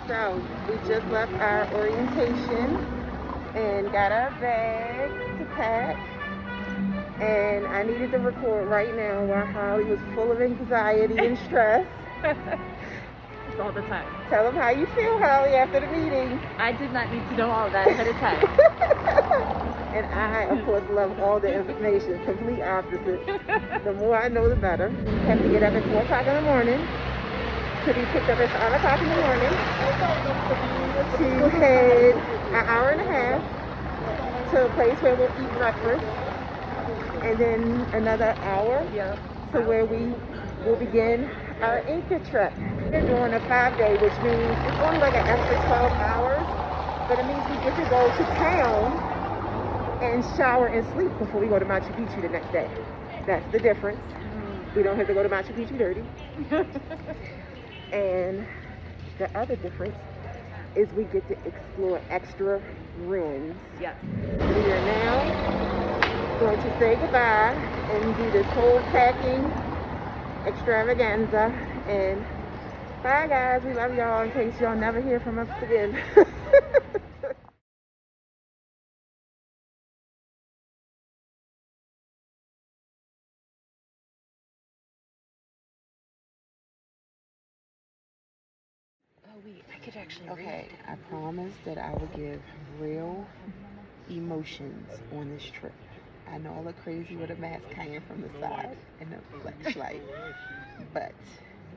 So we just left our orientation and got our bags to pack. And I needed to record right now while Holly was full of anxiety and stress. It's all the time. Tell them how you feel, Holly, after the meeting. I did not need to know all that ahead of time. And I, of course, love all the information. Complete opposite. The more I know, the better. We have to get up at 4 o'clock in the morning to be picked up at 5 o'clock in the morning to head an hour and a half to a place where we'll eat breakfast. And then another hour to where we will begin our Inca trek. We're doing a 5-day, which means it's only like an extra 12 hours, but it means we get to go to town and shower and sleep before we go to Machu Picchu the next day. That's the difference. We don't have to go to Machu Picchu dirty. And the other difference is we get to explore extra ruins. Yes. We are now going to say goodbye and do this whole packing extravaganza. And bye guys, we love y'all in case y'all never hear from us again. Oh wait, I could actually Okay, I promised that I would give real emotions on this trip. I know I look crazy with a mask hanging from the side and a flashlight, but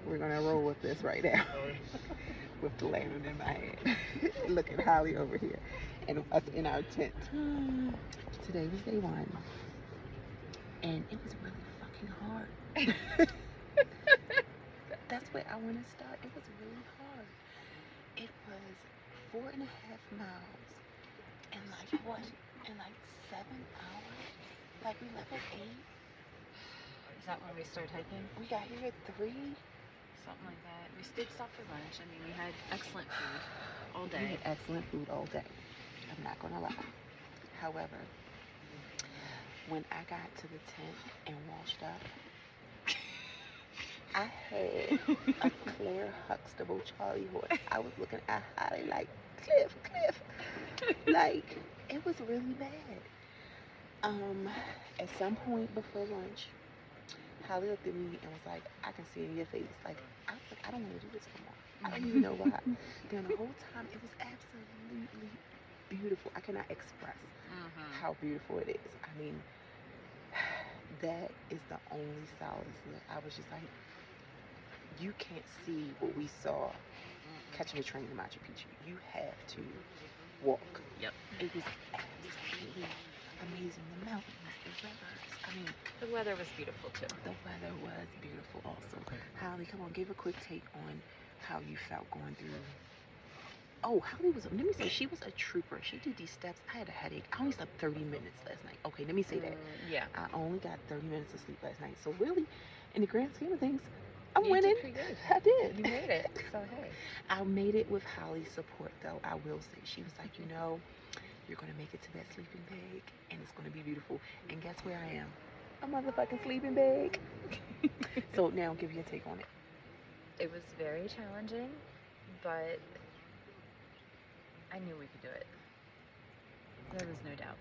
we're gonna roll with this right now. With the lantern in my hand. Look at Holly over here and us in our tent. Today was day 1, and it was really fucking hard. That's where I want to start. It was really hard. It was 4.5 miles in like what? In like 7 hours? Like we left at 8. Is that when we started hiking? We got here at 3. Something like that. We did stop for lunch. I mean, we had excellent food all day. We had excellent food all day. I'm not gonna lie. However, when I got to the tent and washed up, I had a clear Huxtable Charlie horse. I was looking at Holly like, Cliff. Like, it was really bad. At some point before lunch, Holly looked at me and was like, I can see in your face. Like, I was like, I don't want to do this no more. I don't even know why. Then the whole time, it was absolutely beautiful. I cannot express how beautiful it is. I mean, that is the only solace. I was just like, you can't see what we saw catching a train in Machu Picchu. You have to walk. Yep. It was absolutely amazing. The mountains, the rivers. I mean, the weather was beautiful too. The weather was beautiful also. Holly, come on, give a quick take on how you felt going through. Oh, Holly was, let me say, she was a trooper. She did these steps. I had a headache. I only slept 30 minutes last night. Okay, let me say that. Yeah. I only got 30 minutes of sleep last night. So really, in the grand scheme of things, I'm you winning. Did pretty good. I did. You made it. So hey. I made it with Holly's support, though. I will say, she was like, you know, you're gonna make it to that sleeping bag, and it's gonna be beautiful. And guess where I am? A motherfucking sleeping bag. So now, give you a take on it. It was very challenging, but I knew we could do it. There was no doubt.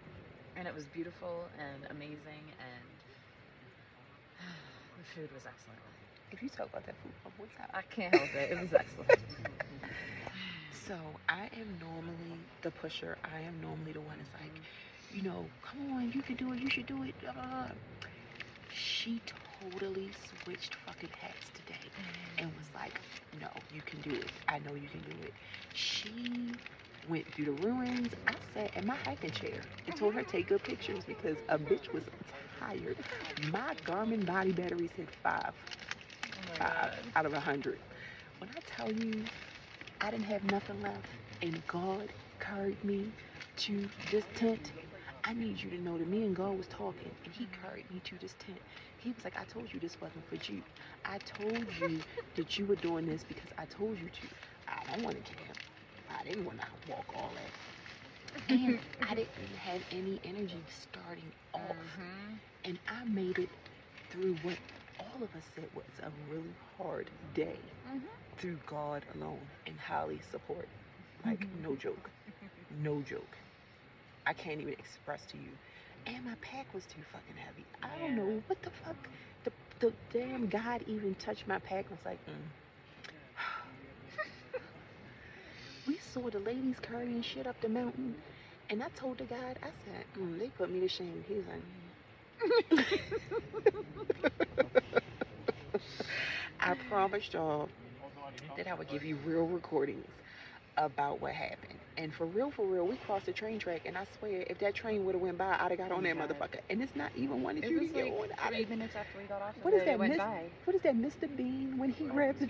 And it was beautiful and amazing, and the food was excellent. If you talk about that food, my voice out. I can't help it. It was excellent. So I am normally the pusher. I am normally the one that's like, you know, come on, you can do it, you should do it. She totally switched fucking hats today and was like, no, you can do it. I know you can do it. She went through the ruins. I sat in my hiking chair and told her to take good pictures because a bitch was tired. My Garmin body battery said 5 out of 100. When I tell you I didn't have nothing left and God carried me to this tent, I need you to know that me and God was talking and he carried me to this tent. He was like, I told you this wasn't for you. I told you that you were doing this because I told you to. I don't want to camp. I didn't want to walk all that. And I didn't have any energy starting off. And I made it through what all all of us said was a really hard day through God alone and highly support. Like, no joke. No joke. I can't even express to you. And my pack was too fucking heavy. I don't know what the fuck. The damn God even touched my pack and was like, We saw the ladies carrying shit up the mountain. And I told the guide, I said, they put me to shame. He was like, I promised y'all that I would give you real recordings about what happened. And for real, we crossed the train track, and I swear, if that train would have went by, I'd have got on that motherfucker. And it's not even one that It you was can get like on. 3 minutes after we got off What of is it, that? it went by. What is that, Mr. Bean? When he grabs the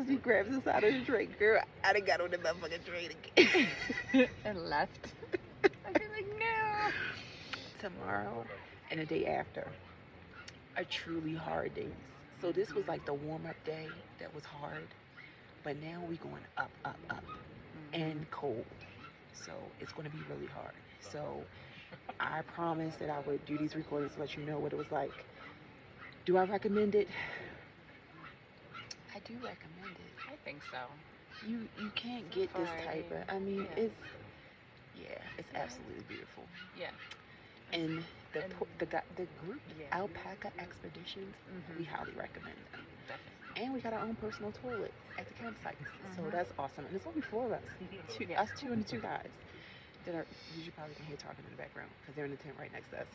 he grabs the side of the train. Girl, I'd have got on that motherfucking train again. And left. I'd be like, no. Tomorrow and the day after are truly hard days. So this was like the warm-up day that was hard. But now we going up, and cold. So it's going to be really hard. So I promised that I would do these recordings to let you know what it was like. Do I recommend it? I do recommend it. I think so. You can't get this type of. I mean, it's absolutely beautiful. Yeah. And the group Alpaca Expeditions, we highly recommend them. Definitely. And we got our own personal toilet at the campsite, so that's awesome. And it's only 4 of us, us two and the 2 guys that are you probably can hear talking in the background because they're in the tent right next to us.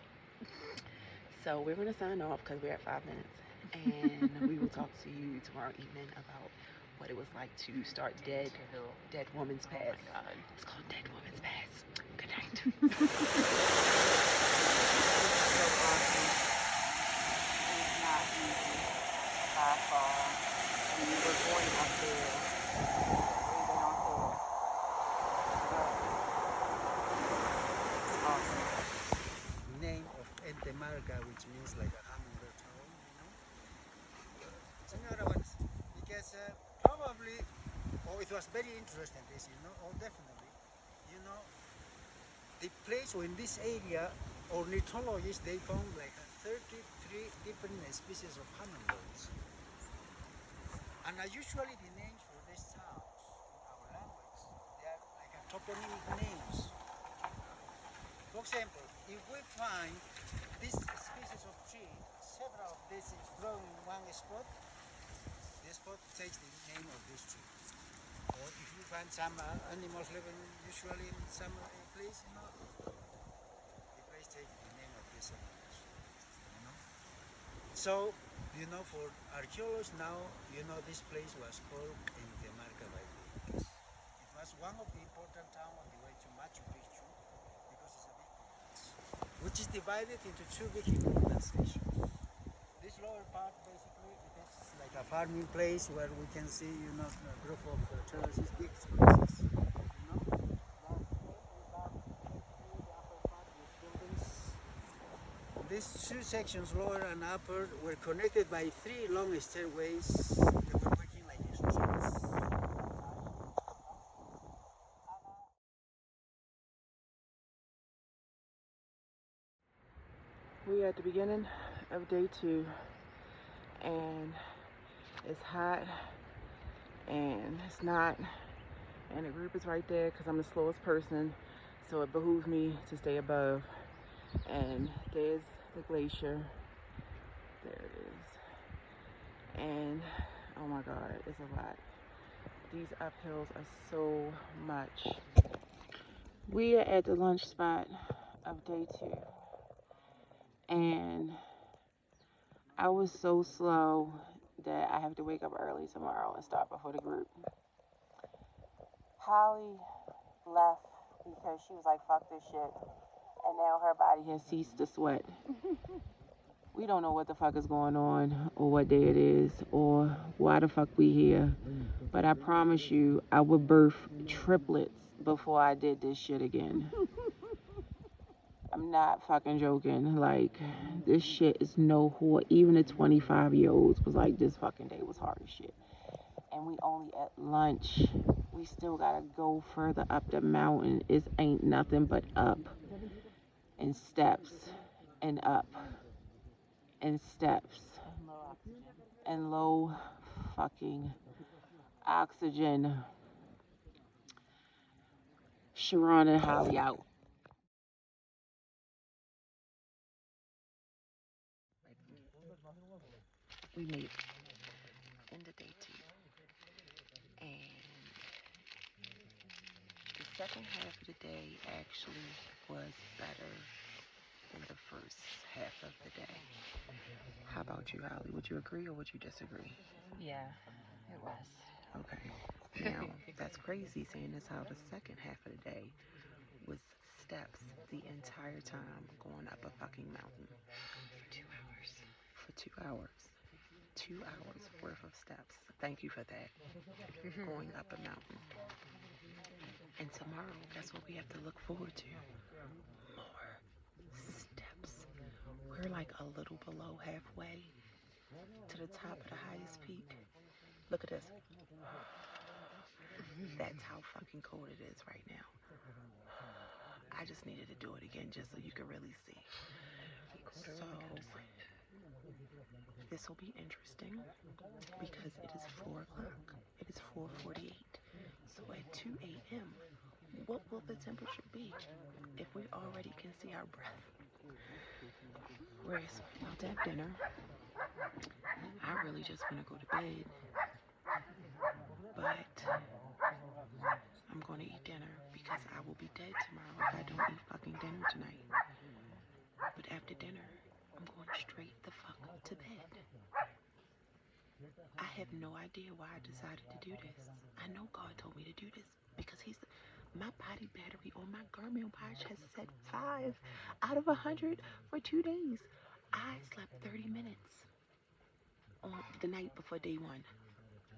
So we're gonna sign off because we're at 5 minutes, and we will talk to you tomorrow evening about what it was like to start Dead Woman's Pass. Oh my God. It's called Dead Woman's Pass. Good night. So awesome. It's not easy by far. We were going up there. We went on there. But awesome. Name of Entemarca, which means like a hummingbird town, It's another one because probably, it was very interesting this, definitely, the place or in this area, ornithologists, they found like 33 different species of hummingbirds. And usually the names for these towns in our language, they are like a toponymic names. For example, if we find this species of tree, several of these is growing in one spot, this spot takes the name of this tree. Or if you find some animals living usually in some place, the place takes the name of this animals. So, for archaeologists now, this place was called Entemarca by the Incas. It was one of the important towns on the way to Machu Picchu because it's a big complex, which is divided into 2 big important sections. This lower part basically it is like a farming place where we can see, a group of terraces, big spaces. These 2 sections, lower and upper, were connected by 3 long stairways that were working like this. We are at the beginning of day 2, and it's hot, and it's not, and the group is right there because I'm the slowest person, so it behooves me to stay above. And there's the glacier. There it is. And oh my God, it's a lot. These uphills are so much. We are at the lunch spot of day 2. And I was so slow that I have to wake up early tomorrow and start before the group. Holly left because she was like, fuck this shit. And now her body has ceased to sweat. We don't know what the fuck is going on or what day it is or why the fuck we here. But I promise you, I would birth triplets before I did this shit again. I'm not fucking joking. Like, this shit is no whore. Even the 25-year-olds was like, this fucking day was hard as shit. And we only at lunch. We still gotta go further up the mountain. It ain't nothing but up. And steps. And up. And steps. and low fucking oxygen. Sharon and Holly out. We made it into day 2. And the second half of the day actually was better than the first half of the day. How about you, Holly? Would you agree or would you disagree? Yeah, it was. Okay. Now, that's crazy saying this how the second half of the day was steps the entire time going up a fucking mountain. For 2 hours. For 2 hours. 2 hours worth of steps. Thank you for that. Going up a mountain. And tomorrow, guess what we have to look forward to? More steps. We're like a little below halfway to the top of the highest peak. Look at this. That's how fucking cold it is right now. I just needed to do it again just so you could really see. So, this will be interesting because it is 4 o'clock. It is 4:48. So at 2 a.m., what will the temperature be if we already can see our breath? We're about to have dinner. I really just want to go to bed, but I'm going to eat dinner because I will be dead tomorrow if I don't eat fucking dinner tonight. But after dinner, I'm going straight the fuck to bed. I have no idea why I decided to do this. I know God told me to do this because my body battery on my Garmin watch has set 5 out of 100 for 2 days. I slept 30 minutes on the night before day 1.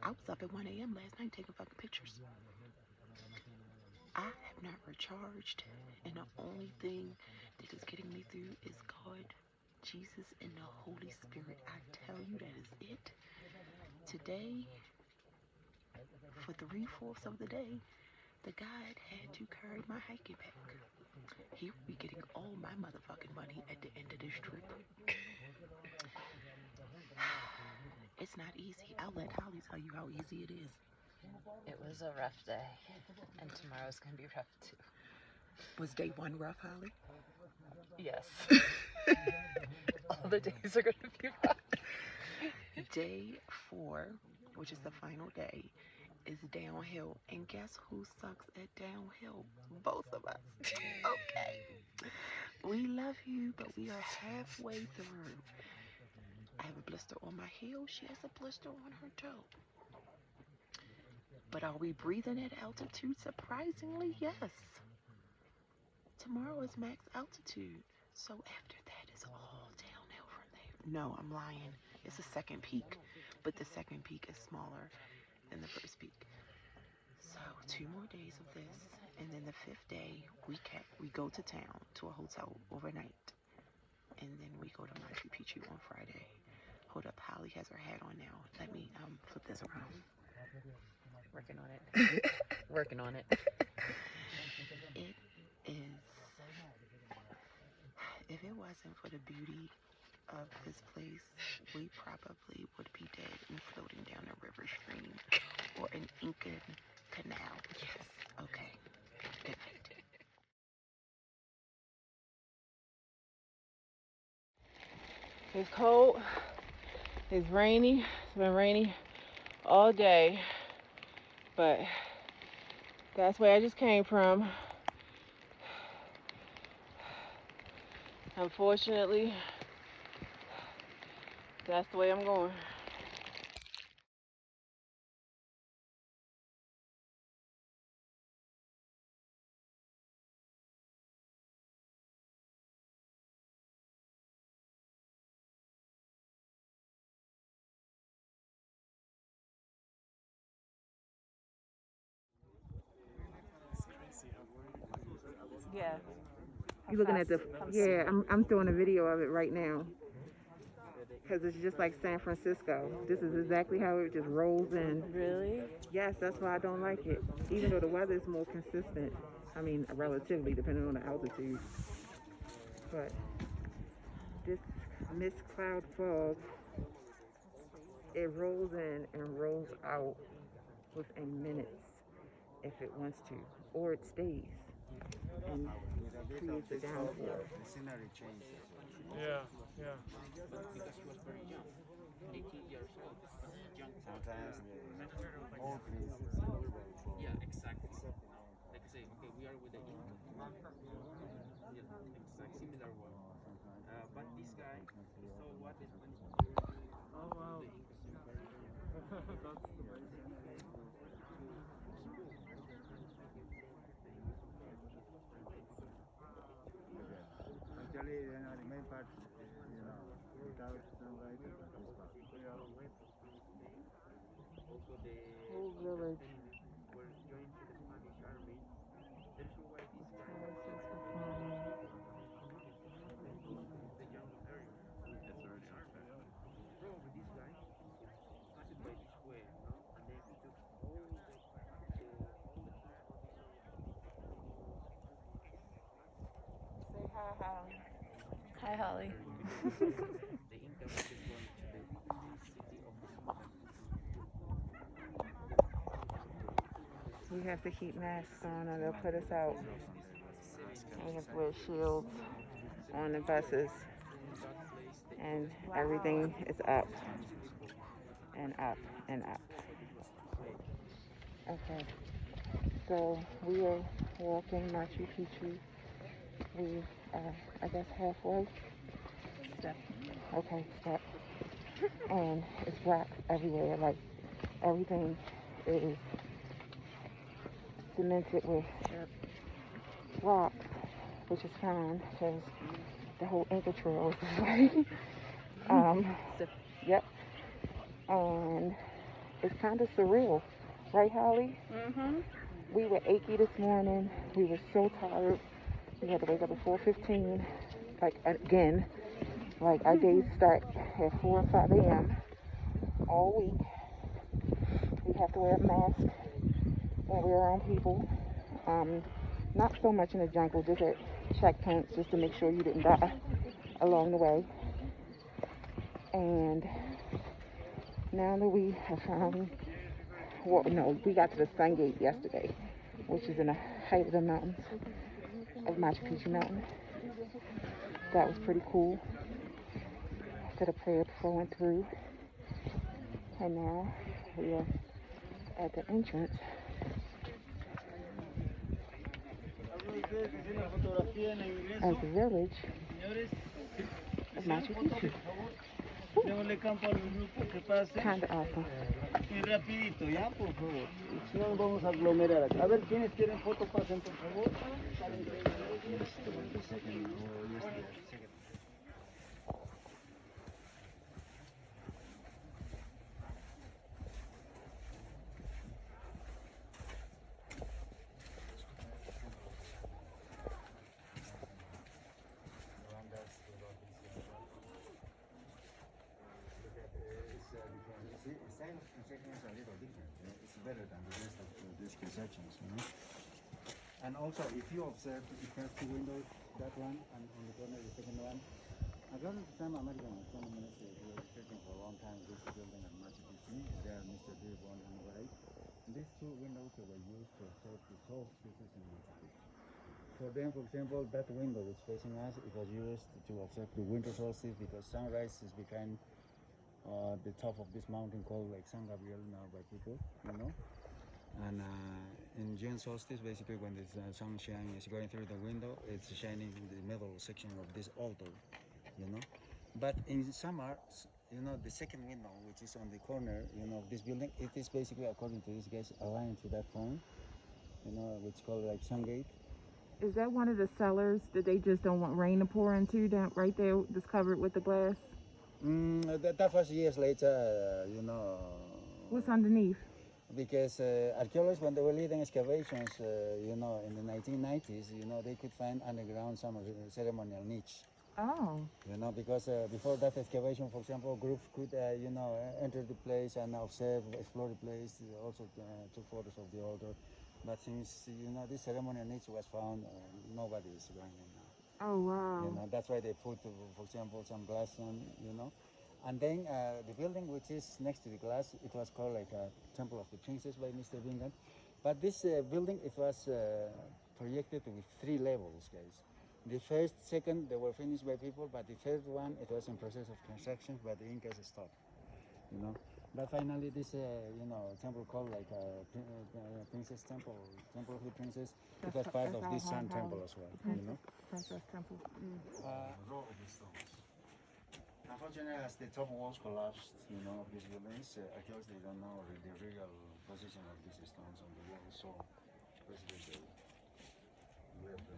I was up at 1 a.m. last night taking fucking pictures. I have not recharged, and the only thing that is getting me through is God, Jesus, and the Holy Spirit. I tell you, that is it. Today, for 3/4 of the day, the guide had to carry my hiking pack. He will be getting all my motherfucking money at the end of this trip. It's not easy. I'll let Holly tell you how easy it is. It was a rough day, and tomorrow's gonna be rough too. Was day 1 rough, Holly? Yes. All the days are gonna be rough. Day 4, which is the final day, is downhill. And guess who sucks at downhill? Both of us. Okay. We love you, but we are halfway through. I have a blister on my heel. She has a blister on her toe. But are we breathing at altitude? Surprisingly, yes. Tomorrow is max altitude. So after that, it's all downhill from there. No, I'm lying. It's a second peak, but the second peak is smaller than the first peak. So 2 more days of this, and then the 5th day, we go to town to a hotel overnight, and then we go to Machu Picchu on Friday. Hold up, Holly has her hat on now. Let me flip this around. Working on it. Working on it. It is, if it wasn't for the beauty of this place, we probably would be dead and floating down a river stream or an Inca canal. Yes. Okay. Good night. It's cold. It's rainy. It's been rainy all day. But that's where I just came from. Unfortunately, that's the way I'm going. Yeah. You're looking at the, yeah, I'm throwing a video of it right now. Because it's just like San Francisco. This is exactly how it just rolls in. Really? Yes, that's why I don't like it. Even though the weather is more consistent. I mean, relatively, depending on the altitude. But this mist cloud fog it rolls in and rolls out within minutes if it wants to, or it stays and With a bit of creates a this fog, downpour. the scenery changes. Yeah, yeah. Because he was very young, 18 years old. Young. Sometimes the old trees is suitable for Yeah, exactly. except in Inca. Like I say, okay, we are with the Inca. Yeah, exact similar one. But this guy, he saw what is when Oh wow. the Incas are very young. That's amazing. Actually, the main part, without sunlight, is this part. Yeah. Also, the Whole Incas village. were joined to the Spanish army. That is why this guy License for farming. the jungle area. That's where the army. Probably this guy passed by this way, no? And then he took all the time, all this area. Say hi, Holly. Hi, Holly. The Inca was just going to the city of the Sumatra. We have to keep masks on or they'll put us out. We have to wear shields on the buses. And everything is up and up and up. Okay, so we are walking Machu Picchu. We are, I guess, halfway. Step. Okay, step. And it's rocks everywhere. Like everything is cemented with rocks, which is fine because the whole Inca Trail is this way. Yep. And it's kind of surreal, right, Holly? Mm-hmm. We were achy this morning. We were so tired. We had to wake up at 4:15. Like again, like our days start at 4 or 5 a.m. all week. We have to wear a mask when we're around people. Not so much in the jungle, just at checkpoints, just to make sure you didn't die along the way. And now that we have found, well, no, we got to the Sun Gate yesterday, which is in the height of the mountains of Machu Picchu Mountain. That was pretty cool. I said a prayer before I went through. And now we are at the entrance of the village of Machu Picchu. Démosle campo al grupo que pase. Kind of awesome. Y rapidito, ya, por favor. Si no nos vamos a aglomerar acá. A ver, ¿quiénes quieren foto? Pasen, por favor. Sections are a little different. It's better than the rest of these sections, And also, if you observe, it has two windows, that one, and on the corner, the second one. A lot of the time, American astronomers were researching for a long time this building at Machu Picchu. There, Mr. Dearborn on the right. And these two windows were used to observe the solstices in Machu Picchu. For them, for example, that window which is facing us, it was used to observe the winter solstice because sunrise is behind the top of this mountain called Lake San Gabriel now by people, And in June solstice, basically when the sunshine is going through the window, it's shining in the middle section of this altar, But in summer, the second window, which is on the corner, of this building, it is basically, according to these guys, aligned to that point, which is called like Sun Gate. Is that one of the cellars that they just don't want rain to pour into down right there that's covered with the glass? That was years later, What's underneath? Because archaeologists, when they were leading excavations, in the 1990s, they could find underground some ceremonial niche. Oh. Because before that excavation, for example, groups could, enter the place and observe, explore the place, also took photos of the altar. But since, this ceremonial niche was found, nobody is going in now. Oh, wow. That's why they put, for example, some glass on, And then the building which is next to the glass, it was called like a Temple of the Princess by Mr. Bingham. But this building, it was projected with 3 levels, guys. The first, second, they were finished by people, but the third one, it was in process of construction, but the Incas stopped, you know. But finally, this, temple called like Princess Temple, Temple of the Princess, it was part of this Sun Temple as well, you know. Princess Temple. Row of the stones. Unfortunately, as the top walls collapsed, you know, of these buildings, archaeologists they don't know the real position of these stones on the wall. So, basically, they left them.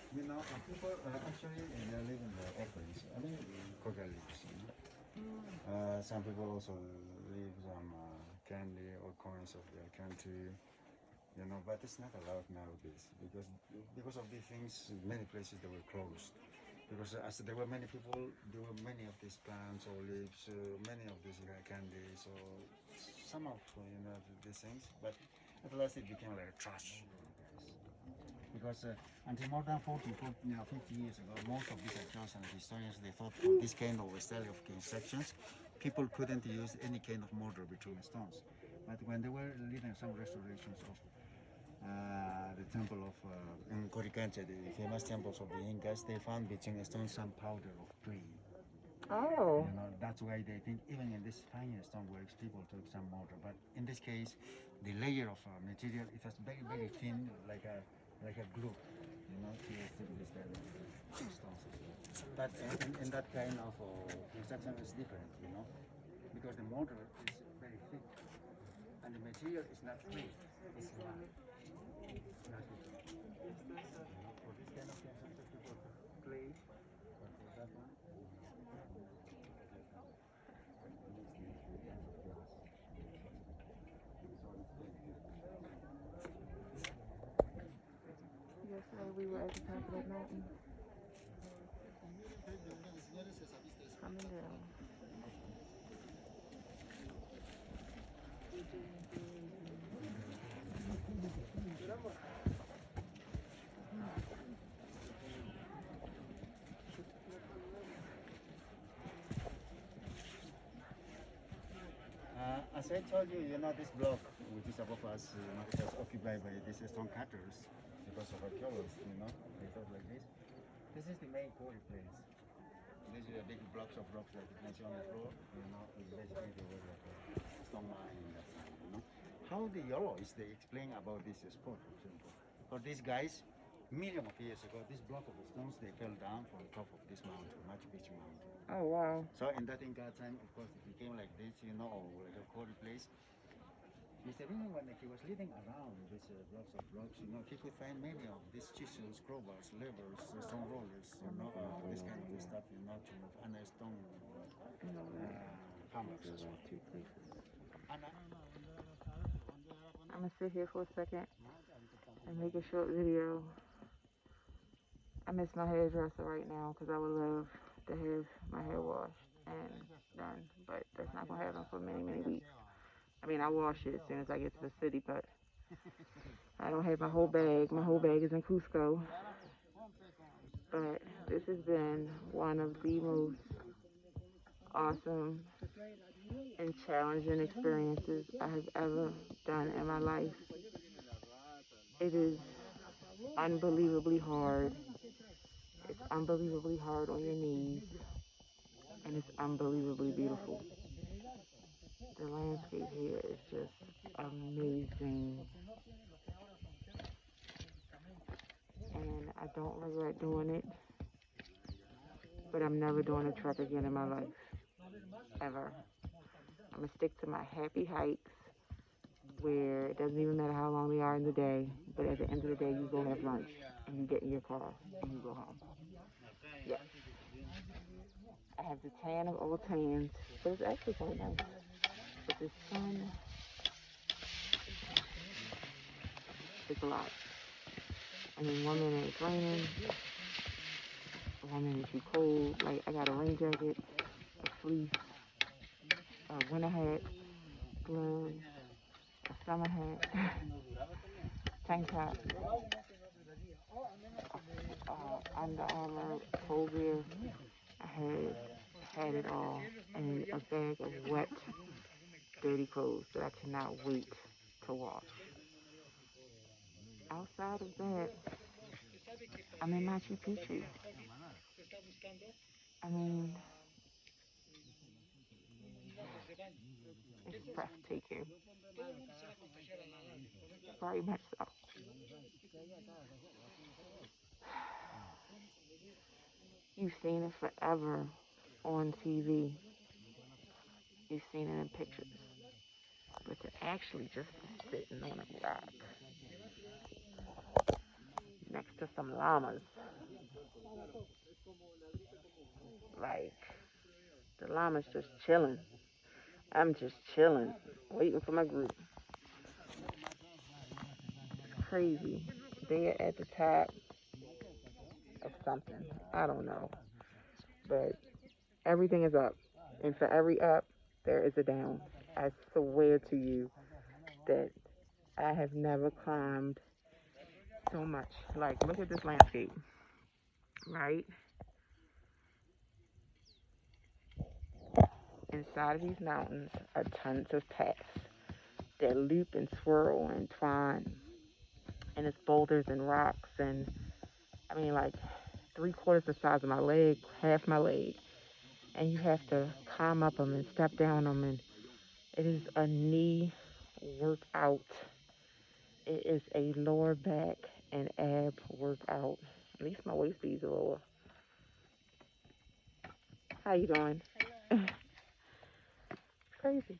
You know, people actually they live in the openings. I mean, coca leaves. You know? Some people also leave some candy or coins of their country. You know, but it's not allowed nowadays because of these things. Many places they were closed because as there were many people, there were many of these plants or leaves, many of these candies or some of these things. But at last it became like trash. Because until more than 40, 50 years ago, most of these archaeologists and historians, they thought of this kind of style of constructions, people couldn't use any kind of mortar between stones. But when they were leading some restorations of the temple of in Coricancha, the famous temples of the Incas, they found between stones some powder of clay. Oh. You know, that's why they think even in this finer stoneworks, people took some mortar. But in this case, the layer of material, it was very, very thin, like a glue, you know, to stick this kind of stones. But in that kind of construction is different, you know, because the mortar is very thick and the material is not clay, it's lime. For this kind of construction, people put clay, but for that one, Yesterday we were at the top of that mountain. Coming down. as I told you, you know, this block, which is above us, you know, it was occupied by these stone cutters because of archaeologists, you know, they thought like this. This is the main quarry place. These are the big blocks of rocks that you can see on the floor, you know, basically they were like a stone mine in that time, you know. How the yellows, they explain about this spot, for example. For these guys, millions of years ago, this block of stones, they fell down from top of this mountain, Machu Picchu mountain. Oh, wow. So in that Inca time, of course, it became like this, you know, like a quarry place. Mr. Bingham, when he was leading around these blocks of rocks, you know, he could find many of these chisels, crowbars, levers, stone rollers, you know, this kind of stuff, you know, to move, and stone hammers as well. I'm gonna sit here for a second and make a short video. I miss my hairdresser right now because I would love to have my hair washed and done, but that's not gonna happen for many, many weeks. I mean, I'll wash it as soon as I get to the city, but I don't have my whole bag. My whole bag is in Cusco. But this has been one of the most awesome and challenging experiences I have ever done in my life. It is unbelievably hard. It's unbelievably hard on your knees, and it's unbelievably beautiful. The landscape here is just amazing, and I don't regret doing it, but I'm never doing a trek again in my life, ever. I'm gonna stick to my happy hikes where it doesn't even matter how long they are in the day, but at the end of the day, you go have lunch and you get in your car and you go home. Yes. I have the tan of all tans, but it's actually quite nice. But the sun is a lot. I mean, 1 minute it's raining, 1 minute it's too cold. Like, I got a rain jacket, a fleece, a winter hat, gloves, summer hat, tank top, Under Armour, cold gear. I had it all, and a bag of wet, dirty clothes that I cannot wait to wash. Outside of that, I'm in Machu Picchu. I mean, it's breathtaking. Very much so. You've seen it forever on TV. You've seen it in pictures. But to actually just be sitting on a rock next to some llamas, like the llamas just chilling. I'm just chilling, waiting for my group. It's crazy. They're at the top of something. I don't know. But everything is up. And for every up, there is a down. I swear to you that I have never climbed so much. Like, look at this landscape, right? Inside of these mountains are tons of paths that loop and swirl and twine. And it's boulders and rocks. And I mean, like, 3/4 the size of my leg, half my leg. And you have to climb up them and step down them. And it is a knee workout. It is a lower back and ab workout. At least my waist beads are lower. How you doing? Crazy.